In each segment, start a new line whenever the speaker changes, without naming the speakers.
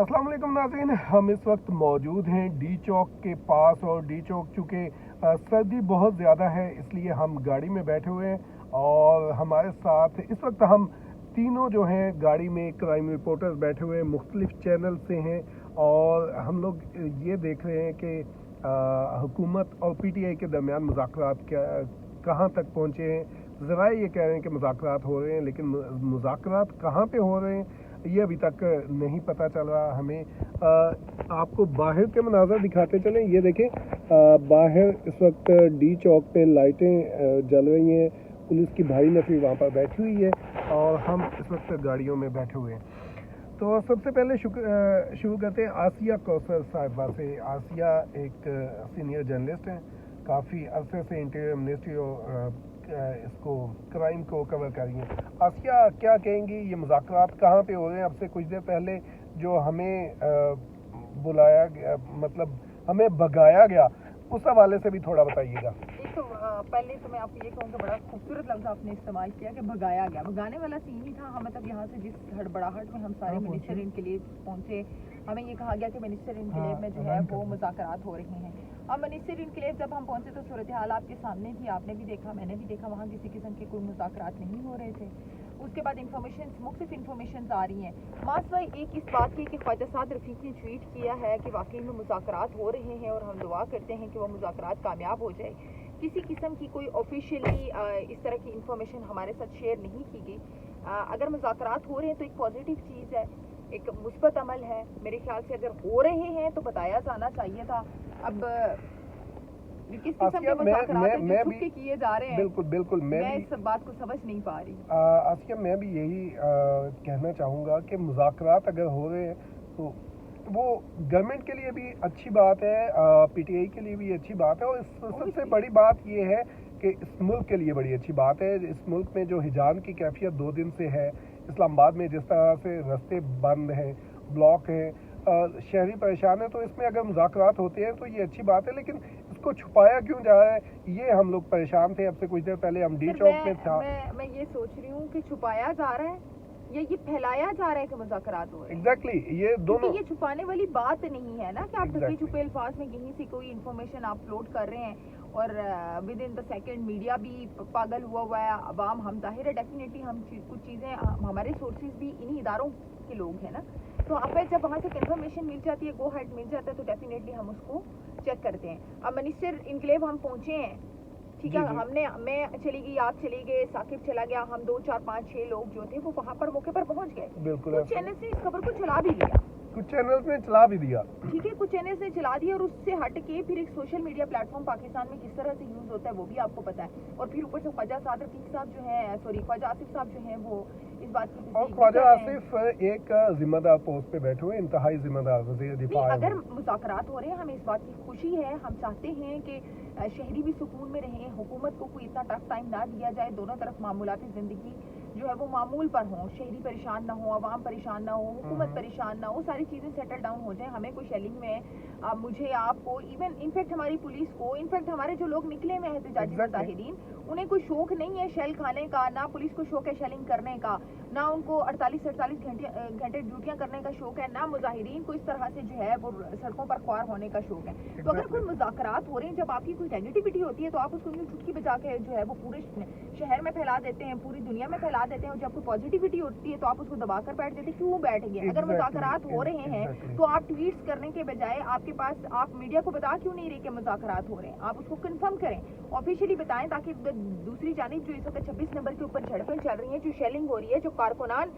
अस्सलाम वालेकुम नाज़रीन, हम इस वक्त मौजूद हैं डी चौक के पास। और डी चौक चूँकि सर्दी बहुत ज़्यादा है इसलिए हम गाड़ी में बैठे हुए हैं और हमारे साथ इस वक्त हम तीनों जो हैं गाड़ी में क्राइम रिपोर्टर्स बैठे हुए हैं, मुख्तलिफ चैनल से हैं। और हम लोग ये देख रहे हैं कि हुकूमत और पीटीआई के दरमियान मुज़ाकरात कहाँ तक पहुँचे हैं। ज़रा ये कह रहे हैं कि मुज़ाकरात हो रहे हैं, लेकिन मुज़ाकरात कहाँ पे हो रहे हैं ये अभी तक नहीं पता चल रहा हमें। आपको बाहर के मनाज़र दिखाते चलें। ये देखें, बाहर इस वक्त डी चौक पे लाइटें जल रही हैं, पुलिस की भारी नफरी वहाँ पर बैठी हुई है और हम इस वक्त गाड़ियों में बैठे हुए हैं। तो सबसे पहले शुरू करते हैं आसिया कौसर साहिबा से। आसिया एक सीनियर जर्नलिस्ट हैं, काफ़ी अरसे से इंटीरियर मिनिस्ट्री और इसको क्राइम को कवर करिए। आसिया, क्या कहेंगी, ये मुज़ाकरात कहाँ पे हो रहे हैं? अब से कुछ देर पहले जो हमें बुलाया गया, मतलब हमें भगाया गया, उस हवाले से भी थोड़ा बताइएगा।
एक तो पहले तो मैं आपको ये कहूँगा, बड़ा खूबसूरत लफ्ज़ आपने इस्तेमाल किया कि भगाया गया। भगाने वाला सीन ही था। हम मतलब यहाँ से जिस हड़बड़ाहट में हम सारे मिनिस्टर इनक्लेव पहुँचे, हमें ये कहा गया कि मिनिस्टर इनक्लेव में जो है वो मुज़ाकरात हो रहे हैं। अब मिनिस्टर इनक्लेव जब हम पहुँचे तो सूरत हाल आपके सामने थी, आपने भी देखा, मैंने भी देखा, वहाँ किसी किस्म के कोई मुज़ाकरात नहीं हो रहे थे। उसके बाद मुख्तलिफ इन्फॉर्मेशन आ रही हैं। मासवाई एक इस बात की कि ख्वाजा साद रफ़ीक ने ट्वीट किया है कि वाकई में मुज़ाकरात हो रहे हैं और हम दुआ करते हैं कि वो मुज़ाकरात कामयाब हो जाए। किसी किस्म की कोई ऑफिशियली इस तरह की इन्फॉर्मेशन हमारे साथ शेयर नहीं की गई। अगर मुज़ाकरात हो रहे हैं तो एक पॉजिटिव चीज़ है, एक मुस्बत अमल है। मेरे ख्याल से अगर हो रहे हैं तो बताया जाना चाहिए था। अब किस किस्म के मुज़ाकरात जो छुप के किए जा रहे हैं,
बिल्कुल
मैं इस बात को समझ नहीं पा रही।
आसिया, मैं भी यही कहना चाहूँगा कि मुज़ाकरात अगर हो रहे हैं तो वो गवर्नमेंट के लिए भी अच्छी बात है, पीटीआई के लिए भी अच्छी बात है। और सबसे बड़ी बात ये है कि इस मुल्क के लिए बड़ी अच्छी बात है। इस मुल्क में जो हिजान की कैफियत 2 दिन से है, इस्लामाबाद में जिस तरह से रास्ते बंद हैं, ब्लॉक हैं, शहरी परेशान है, तो इसमें अगर मुज़ाकरात होते हैं तो ये अच्छी बात है। लेकिन इसको छुपाया क्यों जा रहा है, ये हम लोग परेशान थे। अब से कुछ देर पहले हम डी चौक में था।
मैं ये सोच रही हूँ कि छुपाया जा रहा है या ये फैलाया जा रहा है कि मुज़ाकरात हो रहे हैं।
एग्जैक्टली, ये दोनों।
ये छुपाने वाली बात नहीं है ना कि आप ढके छुपे अल्फाज में कहीं से कोई इन्फॉर्मेशन आप अपलोड कर रहे हैं और with in the second media भी पागल हुआ है, अवाम। हम जाहिर है डेफिनेटली हम कुछ चीज़ें, हमारे सोर्सेज भी इन्हीं इदारों के लोग हैं ना, तो हमें जब वहाँ से इन्फॉर्मेशन मिल जाती है, गो हेड मिल जाता है, तो डेफिनेटली हम उसको चेक करते हैं। अब मिनिस्टर इनक्लेव हम पहुँचे हैं, ठीक है, मैं चली गई, आप चली गए, साकिब चला गया, हम 2 4 5 6 लोग जो थे वो वहाँ पर मौके पर पहुँच गए।
बिल्कुल,
कुछ चैनल से इस खबर को चला भी दिया,
कुछ चैनल्स ने चला भी दिया,
ठीक है, कुछ चैनल्स ने चला दिया। और उससे हट के फिर एक सोशल मीडिया प्लेटफॉर्म पाकिस्तान में किस तरह से यूज होता है वो भी आपको पता है। और फिर ऊपर से ख्वाजा साद रफ़ीक साहब जो है, ख्वाजा आसिफ साहब जो हैं, वो इस बात की,
और ख्वाजा आसिफ एक जिम्मेदार पोस्ट पे बैठे हुए, इंतहाई जिम्मेदार वज़ीर दिफा।
अगर मुज़ाकरात हो रहे हैं, हमें इस बात की खुशी है, हम चाहते हैं कि शहरी भी सुकून में रहें, हुकूमत को कोई इतना टफ टाइम ना दिया जाए, दोनों तरफ मामूलाती ज़िंदगी जो है वो मामूल पर हो, शहरी परेशान ना हो, आवाम परेशान ना हो, हुकूमत परेशान ना हो, सारी चीज़ें सेटल डाउन हो जाए। हमें कोई शेलिंग में मुझे, आपको, इवन इनफैक्ट हमारी पुलिस को, इनफैक्ट हमारे जो लोग निकले हुए हैं एहतजाजी मुजाहिदीन, उन्हें कोई शौक नहीं है शेल खाने का, ना पुलिस को शौक है शेलिंग करने का, ना उनको 48 घंटे ड्यूटियां करने का शौक है, ना मुजाहिदीन को इस तरह से जो है वो सड़कों पर ख्वार होने का शौक है। तो अगर कोई मुज़ाकरात हो रहे हैं, जब आपकी कोई नेगेटिविटी होती है तो आप उसको यूँ चुटकी बजा के जो है वो पूरे शहर में फैला देते हैं, पूरी दुनिया में फैला देते हैं। और जब कोई पॉजिटिविटी होती है तो आप उसको दबा कर बैठ देते हैं। क्यों बैठ गए? अगर मुज़ाकरात हो रहे हैं तो आप ट्वीट्स करने के बजाय आपके पास, आप मीडिया को बता क्यों नहीं रहे कि मुज़ाकरात हो रहे हैं? आप उसको कंफर्म करें, ऑफिशियली बताएं, ताकि दूसरी जानिब जो इस वक्त 26 नंबर के ऊपर झड़पें चल रही हैं, जो शेलिंग हो रही है, जो कारकुनान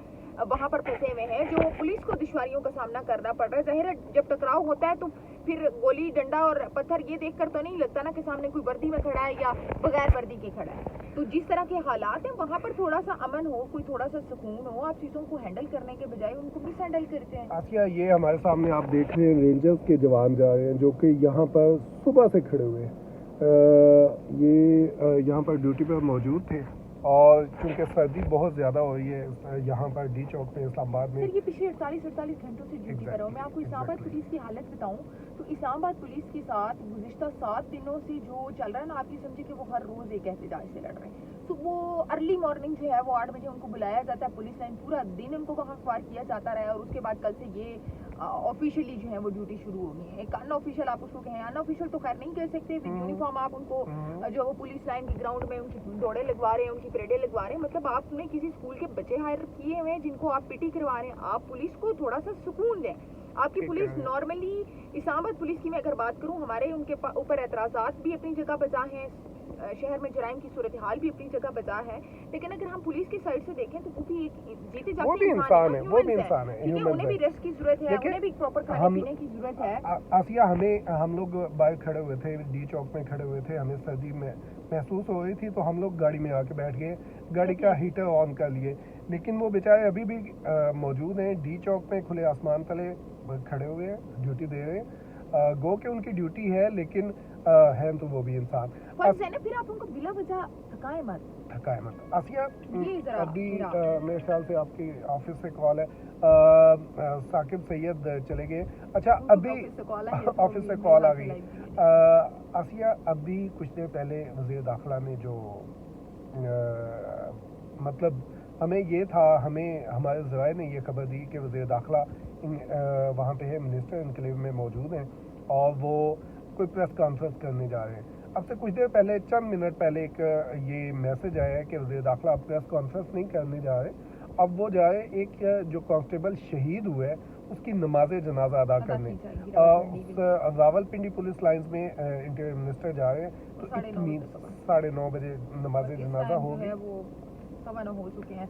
वहाँ पर फंसे हुए हैं, जो पुलिस को दुश्वारियों का सामना करना पड़ रहा है। जाहिर है जब टकराव होता है तो फिर गोली, डंडा और पत्थर ये देखकर तो नहीं लगता ना कि सामने कोई वर्दी में खड़ा है या बगैर वर्दी के खड़ा है। तो जिस तरह के हालात हैं वहाँ पर थोड़ा सा अमन हो, कोई थोड़ा सा सुकून हो, आप चीज़ों को हैंडल करने के बजाय उनको मिस हैंडल करते हैं।
आसिया, ये हमारे सामने आप देख रहे हैं रेंजर्स के जवान जा रहे हैं जो कि यहाँ पर सुबह से खड़े हुए हैं। ये यहाँ पर ड्यूटी पर मौजूद थे और चूँकि सर्दी बहुत ज़्यादा हो रही है यहाँ पर डी चौक में, इस्लामाबाद में।
सर, ये पिछले 48 घंटों से ड्यूटी कर रहा हूँ। मैं आपको इस्लामाबाद पुलिस की हालत बताऊँ तो इस्लामाबाद पुलिस के साथ गुज़िश्ता 7 दिनों से जो चल रहा है ना, आप ये समझे कि वो हर रोज़ एक एहतजाज से लड़ रहे हैं। तो वो अर्ली मॉर्निंग जो है वो 8 बजे उनको बुलाया जाता है, पुलिस लाइन पूरा दिन उनको वहाँ ख्वार किया जाता रहा है। और उसके बाद कल से ये ऑफिशियली जो है वो ड्यूटी शुरू होगी. एक अन ऑफिशियल आप उसको कहें, अन ऑफिशियल तो खैर नहीं कह सकते. विद यूनिफॉर्म आप उनको जो वो पुलिस लाइन के ग्राउंड में उनकी दौड़े लगवा रहे हैं, उनकी परेडें लगवा रहे हैं. मतलब आपने किसी स्कूल के बच्चे हायर किए हुए हैं जिनको आप पीटी करवा रहे हैं. आप पुलिस को थोड़ा सा सुकून दें. आपकी पुलिस नॉर्मली, इस्लामाबाद पुलिस की मैं अगर बात करूं, हमारे उनके ऊपर एतराज़ात भी अपनी जगह बजा हैं, शहर में जराइम की सूरत हाल भी अपनी जगह बजा है. लेकिन अगर हम पुलिस की साइड से देखें तो वो भी एक जीते जागते इंसान है, वो भी इंसान है. उन्हें भी रेस्ट की जरूरत है, उन्हें भी प्रॉपर खाने पीने की जरूरत है.
आसिया, हम लोग बाहर खड़े हुए थे, डी चौक में खड़े हुए थे, हमें सर्दी में महसूस हो रही थी, तो हम लोग गाड़ी में आके बैठ गए, गाड़ी का हीटर ऑन कर लिए. लेकिन वो बेचारे अभी भी मौजूद हैं डी चौक में, खुले आसमान तले खड़े हुए हैं, ड्यूटी दे रहे हैं. गो के उनकी ड्यूटी है, लेकिन हैं तो वो भी इंसान.
फिर आप उनको बिला वजह थकाए मत.
आसिया, अभी मेरे ख्याल से आपकी ऑफिस से कॉल है. साकिब सैयद चले गए. अच्छा, अभी ऑफिस से कॉल आ गई. आसिया, अभी कुछ देर पहले वज़ीर दाखिला ने जो मतलब हमें ये था, हमें हमारे ज़राए ने ये खबर दी कि वज़ीर दाखिला वहाँ पे है, मिनिस्टर इनक्लेव में मौजूद हैं और वो कोई प्रेस कॉन्फ्रेंस करने जा रहे हैं. अब से कुछ देर पहले, चंद मिनट पहले एक ये मैसेज आया है कि वज़ीर दाखिला प्रेस कॉन्फ्रेंस नहीं करने जा रहे. अब वो जा रहे एक जो कांस्टेबल शहीद हुआ है उसकी नमाज जनाजा अदा करने. रावलपिंडी पुलिस लाइंस में इंटीरियर मिनिस्टर जा रहे हैं, तो 9:30 बजे नमाज जनाजा होगी.
9:15 हो चुके हैं.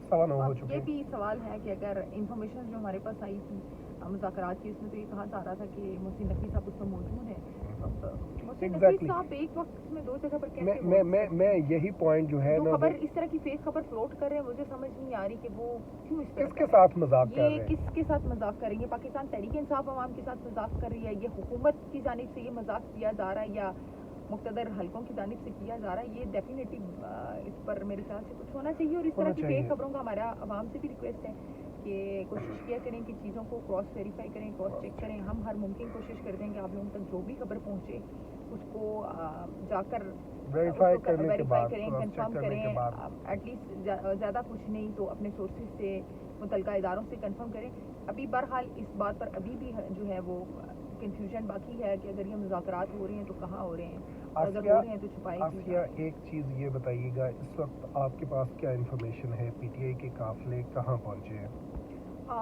ये भी सवाल है कि अगर इंफॉर्मेशन जो हमारे पास आई थी मुज़ाकरात की, उसमें तो ये कहा जा रहा था कि मोहसिन नकवी साहब उसमें मौजूद हैं.
Exactly.
साहब एक वक्त में दो जगह पर कैसे
मैं यही पॉइंट जो है ना,
खबर इस तरह की फेक खबर फ्लोट कर रहे हैं, मुझे समझ नहीं आ रही कि वो क्यों इस तरह
किसके साथ मजाक कर रहे हैं.
किसके साथ मजाक कर रही है? पाकिस्तान तहरीक इंसाफ अवाम के साथ मजाक कर रही है, ये हुकूमत की जानिब से ये मजाक किया जा रहा है, या मुक़्तदर हलकों की जानिब से किया जा रहा है? ये डेफिनेटली इस पर मेरे ख्याल से कुछ होना चाहिए. और इस तरह की फेक खबरों का हमारा अवाम से भी रिक्वेस्ट है कि कोशिश किया करें कि चीज़ों को क्रॉस वेरीफाई करें, क्रॉस चेक करें. हम हर मुमकिन कोशिश करते हैं कि आप लोगों तक जो भी खबर पहुँचे उसको जाकर
वेरीफाई करें,
कंफर्म करें. एटलीस्ट ज़्यादा कुछ नहीं तो अपने सोर्सेज से, मुतल्लिका इदारों से कंफर्म करें. अभी बहरहाल इस बात पर अभी भी जो है वो कंफ्यूजन बाकी है कि अगर ये मुज़ाकरात हो रहे हैं तो कहाँ हो रहे हैं, अगर हो रहे हैं तो छुपाए.
आसिया, एक चीज़ ये बताइएगा, इस वक्त आपके पास क्या इन्फॉर्मेशन है, पीटीआई के काफिले कहाँ पहुँचे हैं?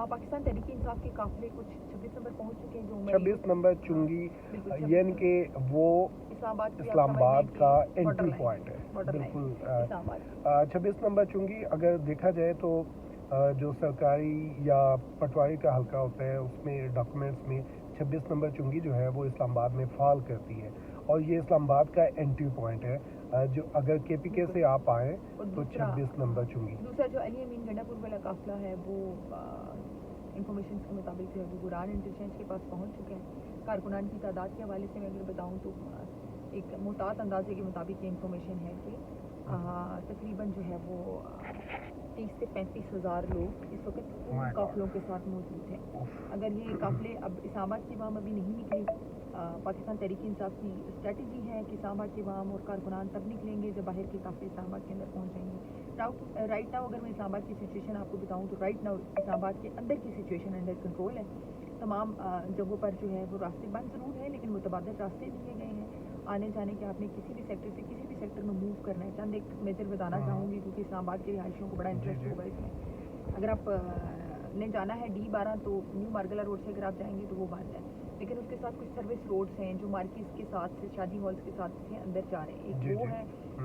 पाकिस्तान तहरीक इंसाफ के काफिले कुछ 26 नंबर पहुंच चुके हैं. जो
26 नंबर चुंगी, यानी कि वो इस्लामाबाद का एंट्री पॉइंट है. बिल्कुल. 26 नंबर चुंगी अगर देखा जाए तो जो सरकारी या पटवारी का हल्का होता है उसमें डॉक्यूमेंट्स में 26 नंबर चुंगी जो है वो इस्लामाबाद में फॉल करती है, और ये इस्लामाबाद का एंट्री पॉइंट है. जो अगर केपीके से आप आए तो 26 नंबर चुंगी.
दूसरा जो अली अमीन गंडापुर वाला काफिला है वो इंफॉर्मेशन के मुताबिक जो है वो गुरान इंटरचेंज के पास पहुंच चुके हैं. कारकुनान की तादाद के हवाले से मैं अगर बताऊं तो एक मुताद अंदाजे के मुताबिक ये इंफॉर्मेशन है कि तकरीबन जो है वो 30 से 35 हज़ार लोग इस वक्त उन काफिलों के साथ मौजूद हैं. अगर ये काफिले, अब इस्लामाबाद की वाम अभी नहीं निकली, पाकिस्तान तहरीक इंसाफ की स्ट्रेटजी है कि इस्लामाबाद के वाम और कारकुनान तब निकलेंगे जब बाहर के काफिले इस्लामाबाद के अंदर पहुँचेंगे. राइट नाउ अगर मैं इस्लामाबाद की सिचुएशन आपको बताऊँ तो राइट नाउ इस्लामाबाद के अंदर की सिचुएशन अंडर कंट्रोल है. तमाम जगहों पर जो है वो रास्ते बंद ज़रूर है, लेकिन मुतबादल रास्ते दिए गए हैं आने जाने के. आपने किसी भी सेक्टर से किसी भी सेक्टर में मूव करना है. चंद एक मेजर बताना चाहूँगी क्योंकि इस्लामाबाद के रिहायशियों को बड़ा इंटरेस्ट होगा इसमें. अगर आप ने जाना है D12 तो न्यू मार्गला रोड से अगर आप जाएंगे तो वो बंद है, लेकिन उसके साथ कुछ सर्विस रोड्स हैं जो मार्केट्स के साथ से, शादी हॉल्स के साथ से अंदर जा रहे हैं. एक वो है,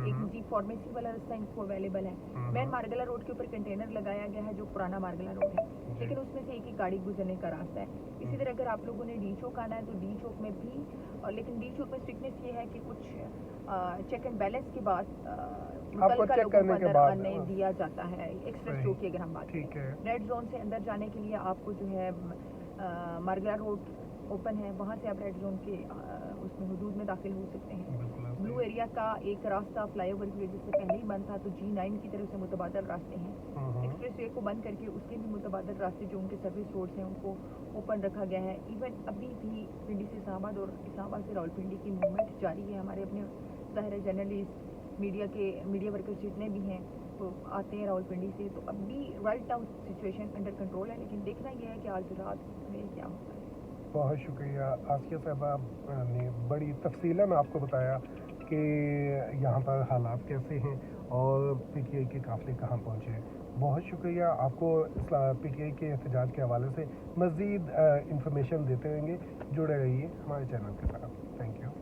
एक जी फार्मेसी वाला रास्ता इनको अवेलेबल है. मेन मार्गला रोड के ऊपर कंटेनर लगाया गया है जो पुराना मार्गला रोड है, लेकिन उसमें से एक ही गाड़ी गुजरने का रास्ता है. इसी तरह अगर आप लोगों ने डी चौक आना है तो डी चौक में भी, लेकिन डी चौक में स्ट्रिक्टनेस ये है कि कुछ चेक एंड बैलेंस के बाद
आपको चेक करने के बाद
नहीं दिया जाता है. एक्सप्रेस रोड की अगर हम बात करें, रेड जोन से अंदर जाने के लिए आपको जो है मार्गला रोड ओपन है, वहाँ से आप रेड जोन के उसमें हुदूद में दाखिल हो सकते हैं. ब्लू एरिया का एक रास्ता फ्लाईओवर की वजह से पहले ही बंद था, तो G9 की तरफ से मुतबादल रास्ते हैं. एक्सप्रेस वे को बंद करके उसके भी मुतबादल रास्ते जो उनके सर्विस रोड्स हैं उनको ओपन रखा गया है. इवन अभी भी पिंडी से इस्लामाबाद और इस्लामाबाद से रावलपिंडी की मूवमेंट जारी है. हमारे अपने ज़ाहिर जर्नलिस्ट, मीडिया वर्कर्स जितने भी हैं तो आते हैं रावलपिंडी से. तो अभी right now situation under control है, लेकिन देखना यह है कि आज रात में क्या होता है.
بہت شکریہ آسیہ صاحبہ نے بڑی تفصیلاً آپ کو بتایا کہ یہاں پر حالات کیسے ہیں اور پی ٹی آئی کے قافلے کہاں پہنچے ہیں. بہت شکریہ. آپ کو پی ٹی آئی کے احتجاج کے حوالے سے مزید انفارمیشن دیتے رہیں گے. جڑے رہیے ہمارے چینل کے ساتھ. Thank you.